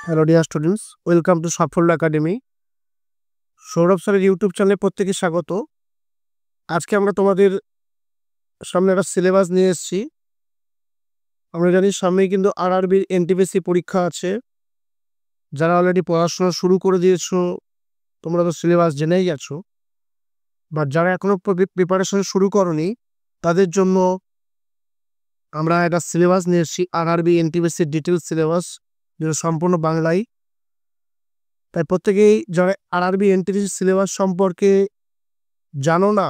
Hello dear students, welcome to সাফল্য academy. Sourav স্যারের YouTube চ্যানেলে প্রত্যেকে স্বাগত। আজকে আমরা তোমাদের সামনে একটা সিলেবাস নিয়ে এসেছি। আমরা জানি সামনেই কিন্তু আরআরবির এনটিপিসি পরীক্ষা আছে। যারা অলরেডি পড়াশোনা শুরু করে দিয়েছো তোমরা তো সিলেবাস জেনেই গেছো, বাট যারা এখনো প্রিপারেশন শুরু করনি তাদের জন্য আমরা একটা সিলেবাস নিয়ে এসেছি, আরআরবি এনটিপিসির ডিটেলস সিলেবাস, যেটা সম্পূর্ণ বাংলায়। তাই প্রত্যেকেই যারা আরআরবি এনটিপিসি সিলেবাস সম্পর্কে জানো না,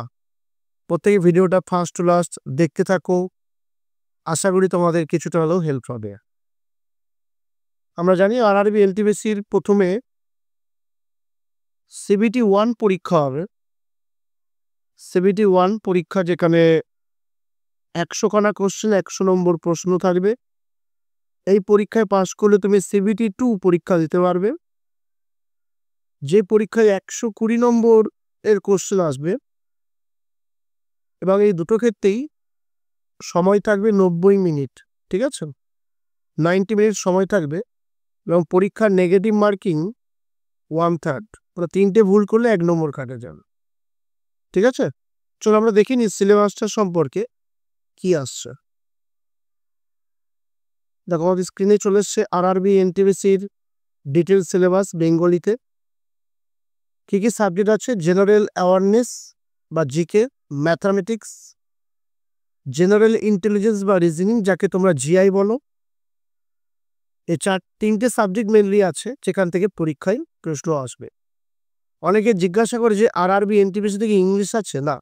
প্রত্যেকে ভিডিওটা ফার্স্ট টু লাস্ট দেখতে থাকো। আশা করি তোমাদের কিছুটা হলেও হেল্প হবে। আমরা জানি আরআরবি এনটিপিসির প্রথমে সিবিটি 1 পরীক্ষা হবে। সিবিটি 1 পরীক্ষা, যেখানে 100খানা কোশ্চেন, 100 নম্বর প্রশ্ন থাকবে। এই পরীক্ষায় পাশ করলে তুমি সিবিটি 2 পরীক্ষা দিতে পারবে, যে পরীক্ষায় 120 নম্বর এর কোশ্চেন আসবে, এবং এই দুটো ক্ষেত্রেই সময় থাকবে 90 মিনিট। ঠিক আছে, 90 মিনিট সময় থাকবে, এবং পরীক্ষার নেগেটিভ মার্কিং 1/3, মানে 3টে ভুল করলে 1 নম্বর কাটা যাবে। ঠিক আছে, চলো আমরা দেখি নি সিলেবাসটা সম্পর্কে কি আসছে। দেখো আমাদের স্ক্রিনে চলে এসছে আরআরবি এনটিপিসির ডিটেলস সিলেবাস বেঙ্গলিতে। কি কি সাবজেক্ট আছে? জেনারেল অ্যাওয়ারনেস বা জিকে, ম্যাথামেটিক্স, জেনারেল ইন্টেলিজেন্স বা রিজনিং, যাকে তোমরা জিআই বলো। এই 3টে সাবজেক্ট মেনলি আছে যেখান থেকে পরীক্ষায় প্রশ্ন আসবে। অনেকে জিজ্ঞাসা করে যে আরআরবি এনটিপিসি থেকে ইংলিশ আছে? না,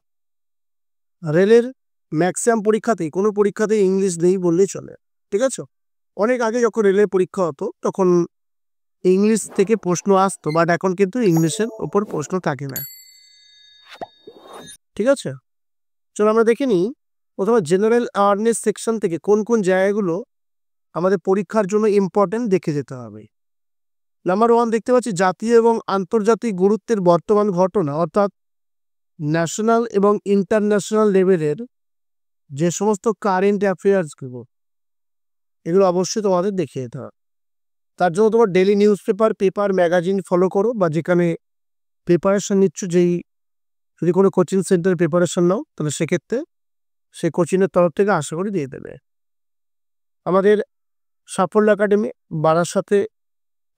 রেলের ম্যাক্সিমাম পরীক্ষাতেই, কোনো পরীক্ষাতেই ইংলিশ নেই বললেই চলে। ঠিক আছে, অনেক আগে যখন রেলের পরীক্ষা হতো তখন ইংলিশ থেকে প্রশ্ন আসতো, বাট এখন কিন্তু ইংলিশের ওপর প্রশ্ন থাকে না। ঠিক আছে, চলো আমরা দেখে নিই প্রথমে জেনারেল অ্যাওয়ারনেস সেকশন থেকে কোন কোন জায়গাগুলো আমাদের পরীক্ষার জন্য ইম্পর্টেন্ট দেখে যেতে হবে। নাম্বার 1 দেখতে পাচ্ছি জাতীয় এবং আন্তর্জাতিক গুরুত্বের বর্তমান ঘটনা, অর্থাৎ ন্যাশনাল এবং ইন্টারন্যাশনাল লেভেলের যে সমস্ত কারেন্ট অ্যাফেয়ার্সগুলো, এগুলো অবশ্যই তোমাদের দেখে যেতে হবে। তার জন্য তোমার daily news paper magazine follow করো, বা যেখানে প্রিপারেশন নিচ্ছ, যেই যদি কোনো কোচিং সেন্টারে প্রিপারেশন নাও তাহলে সেক্ষেত্রে সেই কোচিংয়ের তরফ থেকে আশা করি দিয়ে দেবে। আমাদের সাফল্য একাডেমি বারাসাতে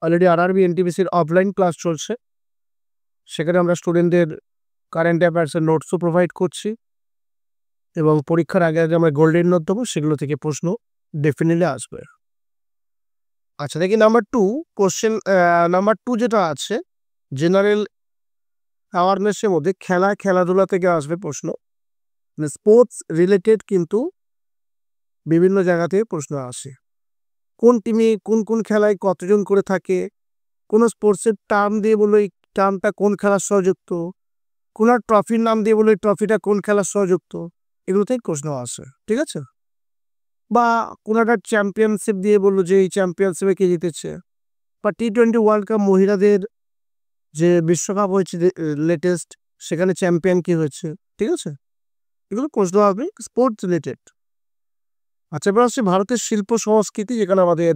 অলরেডি আরআরবি এনটিপিসির অফলাইন ক্লাস চলছে। সেখানে আমরা স্টুডেন্টদের কারেন্ট অ্যাফেয়ার্সের নোটসও প্রোভাইড করছি, এবং পরীক্ষার আগে আগে আমরা গোল্ডেন নোট দেবো, সেগুলো থেকে প্রশ্ন ডেফিনেটলি আসবে। আচ্ছা, দেখি নাম্বার 2 কোশ্চেন। নাম্বার 2 যেটা আছে জেনারেল অ্যাওয়ারনেসের মধ্যে খেলাধুলা থেকে আসবে প্রশ্ন, স্পোর্টস রিলেটেড, কিন্তু বিভিন্ন জায়গা থেকে প্রশ্ন আসে। কোন টিমে কোন কোন খেলায় কতজন করে থাকে, কোন স্পোর্টসের টার্ম দিয়ে বললো এই টার্মটা কোন খেলার সহ যুক্ত, কোন ট্রফির নাম দিয়ে বললো এই ট্রফিটা কোন খেলার সহ যুক্ত, এগুলোতেই প্রশ্ন আসে। ঠিক আছে, বা কোন একটা চ্যাম্পিয়নশিপ দিয়ে বললো যে এই চ্যাম্পিয়নশিপে কে জিতেছে, বা টি20 ওয়ার্ল্ড কাপ মহিলাদের যে বিশ্বকাপ হয়েছে লেটেস্ট, সেখানে চ্যাম্পিয়ন কি হয়েছে। ঠিক আছে, এগুলো প্রশ্ন হবে স্পোর্টস রিলেটেড। আচ্ছা, এবার আসছে ভারতের শিল্প সংস্কৃতি, যেখানে আমাদের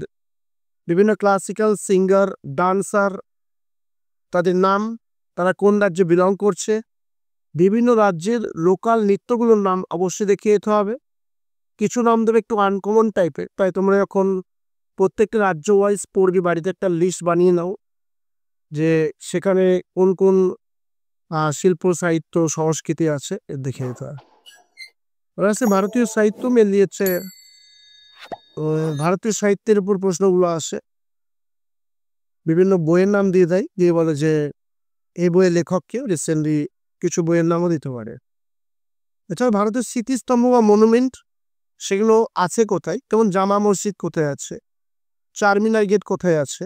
বিভিন্ন ক্লাসিক্যাল সিঙ্গার, ডান্সার, তাদের নাম, তারা কোন রাজ্যে বিলং করছে, বিভিন্ন রাজ্যের লোকাল নৃত্যগুলোর নাম অবশ্যই দেখিয়ে যেতে হবে। কিছু নাম দেবে একটু আনকমন টাইপের, তাই তোমরা যখন প্রত্যেকটা রাজ্য ওয়াইজ পড়বি বাড়িতে একটা লিস্ট বানিয়ে নাও যে সেখানে কোন কোন শিল্প সাহিত্য সংস্কৃতি আছে, দেখে যেতে হবে। ভারতীয় সাহিত্য মেনলি হচ্ছে ভারতীয় সাহিত্যের উপর প্রশ্নগুলো আসে, বিভিন্ন বইয়ের নাম দিয়ে দেয়, দিয়ে বলে যে এই বইয়ের লেখককে, রিসেন্টলি কিছু বইয়ের নামও দিতে পারে। এছাড়া ভারতের স্মৃতিস্তম্ভ বা মনুমেন্ট, সেগুলো আছে কোথায়, যেমন জামা মসজিদ কোথায় আছে, চারমিনার গেট কোথায় আছে,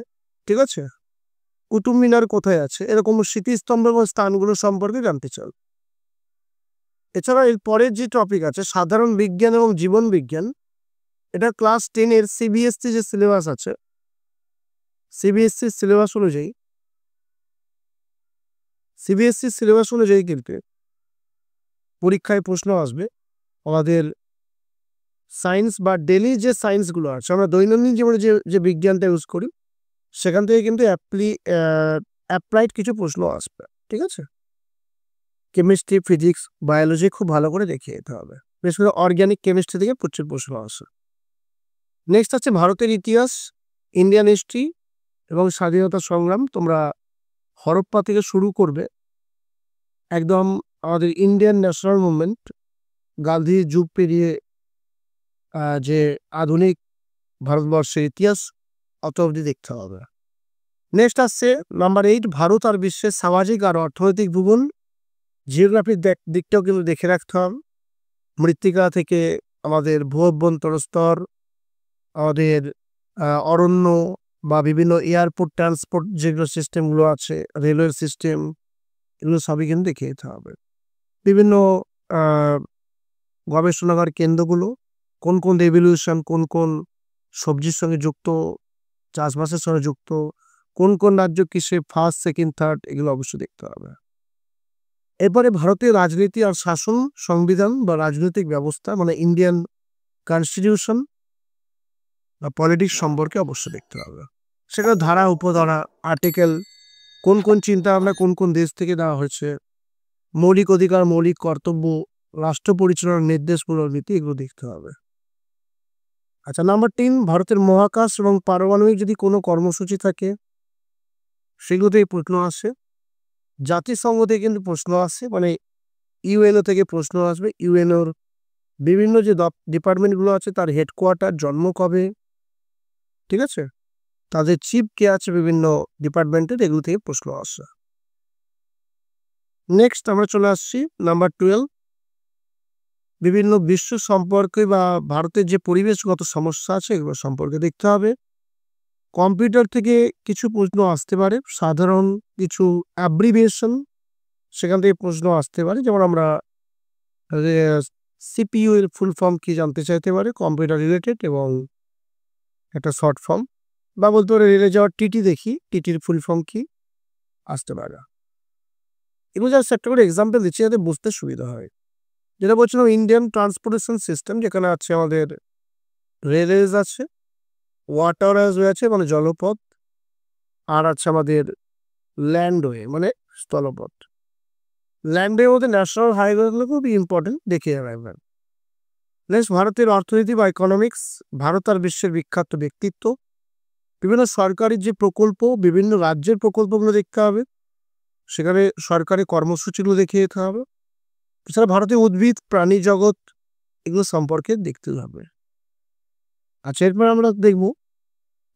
ঠিক আছে, কুতুব মিনার কোথায় আছে, এরকম স্মৃতিস্তম্ভ এবং স্থানগুলো সম্পর্কে জানতে চাও। এছাড়া এর পরের যে টপিক আছে সাধারণ বিজ্ঞান এবং জীবন বিজ্ঞান, এটা ক্লাস 10-এর সিবিএসসি যে সিলেবাস আছে, সিবিএসসি সিলেবাস অনুযায়ী কিন্তু পরীক্ষায় প্রশ্ন আসবে। আমাদের সায়েন্স বা ডেলি যে সায়েন্সগুলো আছে, আমরা দৈনন্দিন জীবনে যে বিজ্ঞানটা ইউজ করি, সেখান থেকে কিন্তু অ্যাপ্লাইড কিছু প্রশ্ন আসবে, ঠিক আছে। কেমিস্ট্রি, ফিজিক্স, বায়োলজি খুব ভালো করে দেখিয়ে দিতে হবে, বিশেষ করে অর্গ্যানিক কেমিস্ট্রি থেকে প্রচুর প্রশ্ন আসে। নেক্সট আছে ভারতের ইতিহাস, ইন্ডিয়ান হিস্ট্রি এবং স্বাধীনতা সংগ্রাম। তোমরা হরপ্পা থেকে শুরু করবে, একদম আমাদের ইন্ডিয়ান ন্যাশনাল মুভমেন্ট, গান্ধীর যুগ পেরিয়ে যে আধুনিক ভারতবর্ষের ইতিহাস অত অবধি দেখতে হবে। নেক্সট আসছে নাম্বার 8, ভারত আর বিশ্বের সামাজিক আর অর্থনৈতিক ভূগোল। জিওগ্রাফির দিকটাও কিন্তু দেখে রাখতে হবে। মৃত্তিকা থেকে আমাদের ভূঅভ্যন্তর স্তর, আমাদের অরণ্য বা বিভিন্ন এয়ারপোর্ট ট্রান্সপোর্ট যেগুলো সিস্টেমগুলো আছে, রেলওয়ে সিস্টেম, এগুলো সবই কিন্তু দেখে যেতে হবে। বিভিন্ন গবেষণাগার কেন্দ্রগুলো, কোন কোন রেভলিউশন, কোন কোন সবজির সঙ্গে যুক্ত, চাষবাসের সঙ্গে যুক্ত, কোন কোন রাজ্য কিসে ফার্স্ট, সেকেন্ড, থার্ড, এগুলো অবশ্যই দেখতে হবে। এরপরে ভারতীয় রাজনীতি আর শাসন, সংবিধান বা রাজনৈতিক ব্যবস্থা মানে ইন্ডিয়ান কনস্টিটিউশন বা পলিটিক্স সম্পর্কে অবশ্যই দেখতে হবে। সেখানে ধারা, উপধারা, আর্টিকেল, কোন কোন চিন্তা ভাবনা কোন কোন দেশ থেকে দেওয়া হয়েছে, মৌলিক অধিকার, মৌলিক কর্তব্য, রাষ্ট্র পরিচালনার নির্দেশমূলক নীতি, এগুলো দেখতে হবে। আচ্ছা, নাম্বার 3, ভারতের মহাকাশ এবং পারমাণবিক যদি কোনো কর্মসূচি থাকে সেগুলো থেকে প্রশ্ন আসে। জাতিসংঘ থেকে কিন্তু প্রশ্ন আসে, মানে ইউএনও থেকে প্রশ্ন আসবে। ইউএনওর বিভিন্ন যে ডিপার্টমেন্টগুলো আছে তার হেডকোয়ার্টার, জন্ম কবে, ঠিক আছে, তাদের চিফ কে আছে বিভিন্ন ডিপার্টমেন্টের, এগুলো থেকে প্রশ্ন আসে। নেক্সট আমরা চলে আসছি নাম্বার 12, বিভিন্ন বিশ্ব সম্পর্কে বা ভারতের যে পরিবেশগত সমস্যা আছে এগুলো সম্পর্কে দেখতে হবে। কম্পিউটার থেকে কিছু প্রশ্ন আসতে পারে, সাধারণ কিছু অ্যাব্রিভিয়েশন সেখান থেকে প্রশ্ন আসতে পারে, যেমন আমরা সিপিইউ এর ফুল ফর্ম কি জানতে চাইতে পারে, কম্পিউটার রিলেটেড, এবং একটা শর্ট ফর্ম, বা বলতে পারে রেলে যাওয়ার টিটি দেখি, টিটির ফুল ফর্ম কি আসতে পারে। এগুলো জাস্ট একটা করে এক্সাম্পল দিচ্ছি যাতে বুঝতে সুবিধা হয়। যেটা বলছিলাম ইন্ডিয়ান ট্রান্সপোর্টেশন সিস্টেম, যেখানে আছে আমাদের রেলওয়েজ আছে, ওয়াটারওয়েজ আছে মানে জলপথ, আর আছে আমাদের ল্যান্ডওয়ে মানে স্থলপথ। ল্যান্ডওয়ে মধ্যে ন্যাশনাল হাইওয়েগুলো খুব ইম্পর্টেন্ট, দেখিয়ে রাখবেন। নেক্সট, ভারতের অর্থনীতি বা ইকোনমিক্স, ভারত আর বিশ্বের বিখ্যাত ব্যক্তিত্ব, বিভিন্ন সরকারি যে প্রকল্প, বিভিন্ন রাজ্যের প্রকল্পগুলো দেখতে হবে, সেখানে সরকারি কর্মসূচিগুলো দেখিয়ে যেতে হবে। এছাড়া ভারতীয় উদ্ভিদ, প্রাণী জগৎ, এগুলো সম্পর্কে দেখতে হবে। আচ্ছা, এরপর আমরা দেখব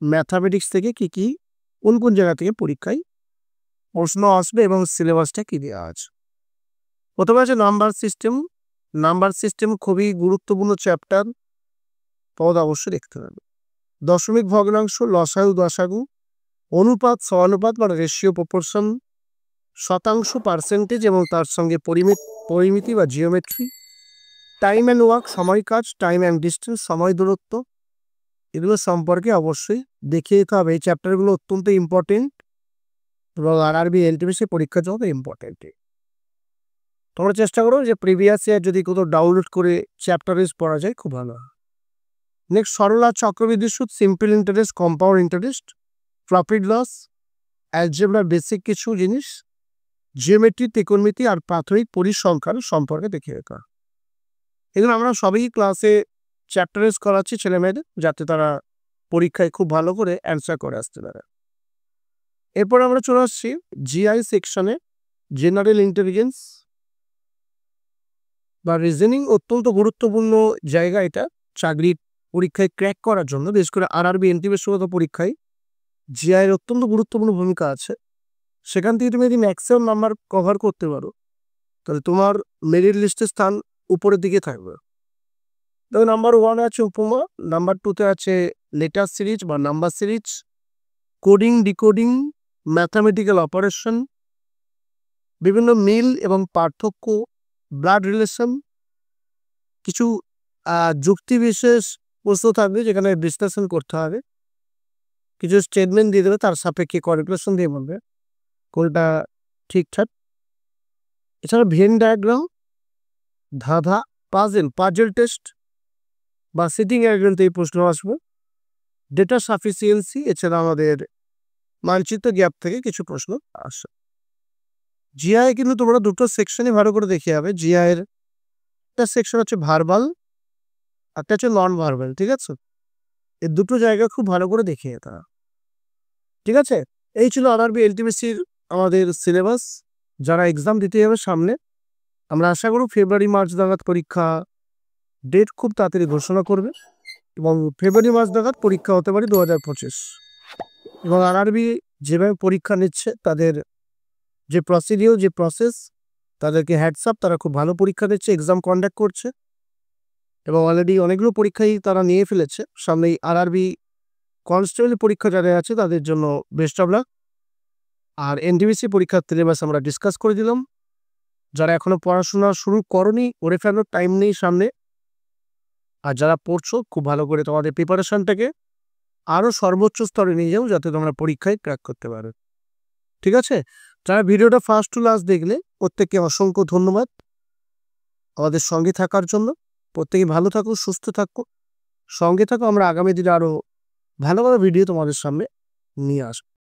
ম্যাথামেটিক্স থেকে কি কি কোন কোন জায়গা থেকে পরীক্ষায় প্রশ্ন আসবে এবং সিলেবাসটা কি দেওয়া আছে। প্রথমে আছে নাম্বার সিস্টেম। নাম্বার সিস্টেম খুবই গুরুত্বপূর্ণ চ্যাপ্টার, পদ অবশ্যই দেখতে হবে। দশমিক ভগ্নাংশ, লসাগু দশাগু, অনুপাত সমানুপাত মানে রেশিও প্রপোর্শন, শতাংশ পার্সেন্টেজ এবং তার সঙ্গে পরিমিতি বা জিওমেট্রি, টাইম অ্যান্ড ওয়ার্ক সময় কাজ, টাইম অ্যান্ড ডিস্টেন্স সময় দূরত্ব, এগুলো সম্পর্কে অবশ্যই দেখিয়ে দিতে হবে। এই চ্যাপ্টারগুলো অত্যন্ত ইম্পর্টেন্ট এবং আরআরবি এনটিপিসি পরীক্ষার জন্য ইম্পর্টেন্ট। তোমরা চেষ্টা করো যে প্রিভিয়াস ইয়ার যদি কোথাও ডাউনলোড করে চ্যাপ্টার ওয়াইজ পড়া যায় খুব ভালো হয়। নেক্সট, সরলা চক্রবৃদ্ধি সুদ, simple interest, compound interest, profit loss, অ্যালজেব্রার বেসিক কিছু জিনিস, জিওমেট্রি, ত্রিকোণমিতি আর প্রাথমিক পরিসংখ্যান সম্পর্কে দেখিয়ে রাখা। এগুলো আমরা সবই ক্লাসে চ্যাপ্টার ওয়াইজ করাচ্ছি ছেলে মেয়েদের, যাতে তারা পরীক্ষায় খুব ভালো করে অ্যান্সার করে আসতে পারে। এরপর আমরা চলে আসছি জিআই সেকশনে, জেনারেল ইন্টেলিজেন্স বা রিজনিং, অত্যন্ত গুরুত্বপূর্ণ জায়গা এটা চাকরির পরীক্ষায় ক্র্যাক করার জন্য, বিশেষ করে আরআরবি এনটিপিসি পরীক্ষায় জিআই এর অত্যন্ত গুরুত্বপূর্ণ ভূমিকা আছে। সেখান থেকে তুমি যদি ম্যাক্সিমাম নাম্বার কভার করতে পারো তাহলে তোমার মেরিট লিস্টের স্থান উপরের দিকে থাকবে। তবে নাম্বার 1 আছে উপমা, নাম্বার 2তে আছে লেটার সিরিজ বা number series, coding, decoding, mathematical operation, বিভিন্ন মিল এবং পার্থক্য, ব্লাড রিলেশন, কিছু যুক্তি বিশেষ প্রশ্ন থাকবে যেখানে বিশ্লেষণ করতে হবে, কিছু স্টেটমেন্ট দিয়ে দেবে, তার সাপেক্ষে ক্যালকুলেশন দিয়ে বলবে কোনটা ঠিকঠাক। এছাড়া ভেন ডায়াগ্রাম, ধাঁধা, পাজেল টেস্ট বা সিটিং ডায়াগ্রাম থেকে প্রশ্ন আসবে, ডেটা সাফিসিয়েন্সি, এছাড়া আমাদের মানচিত্র গ্যাপ থেকে কিছু প্রশ্ন আসে। জিআই কিন্তু তোমরা দুটো সেকশনই ভালো করে দেখে যাবে। জিআই এর একটা সেকশন হচ্ছে ভার্বাল, একটা হচ্ছে নন ভার্বাল, ঠিক আছে? এই দুটো জায়গা খুব ভালো করে দেখে যেতে হবে, ঠিক আছে? এই ছিল আরআরবি এলটিপিসির আমাদের সিলেবাস। যারা এক্সাম দিতে যাবে সামনে, আমরা আশা করি ফেব্রুয়ারি মার্চ নাগাদ পরীক্ষা ডেট খুব তাড়াতাড়ি ঘোষণা করবে এবং ফেব্রুয়ারি মার্চ নাগাদ পরীক্ষা হতে পারে 2025। এবং আরআরবি যেভাবে পরীক্ষা নিচ্ছে, তাদের যে প্রসিডিওর, যে প্রসেস, তাদেরকে হ্যাটসঅ্যাপ, তারা খুব ভালো পরীক্ষা দিচ্ছে, এক্সাম কন্ডাক্ট করছে এবং অলরেডি অনেকগুলো পরীক্ষাই তারা নিয়ে ফেলেছে। সামনে আরআরবি কনস্টেবল পরীক্ষা যারা আছে তাদের জন্য বেস্ট অফ লাক। আর এনটিপিসি পরীক্ষার সিলেবাস আমরা ডিসকাস করে দিলাম। যারা এখনো পড়াশোনা শুরু করনি, করে ফেলার টাইম নেই সামনে। আর যারা পড়ছো, খুব ভালো করে তোমাদের প্রিপারেশনটাকে আরও সর্বোচ্চ স্তরে নিয়ে যাও, যাতে তোমরা পরীক্ষায় ক্র্যাক করতে পারো, ঠিক আছে? যারা ভিডিওটা ফার্স্ট টু লাস্ট দেখলে, প্রত্যেককে অসংখ্য ধন্যবাদ আমাদের সঙ্গে থাকার জন্য। প্রত্যেকে ভালো থাকো, সুস্থ থাকো, সঙ্গে থাকো। আমরা আগামী দিনে আরও ভালো ভালো ভিডিও তোমাদের সামনে নিয়ে আসবো।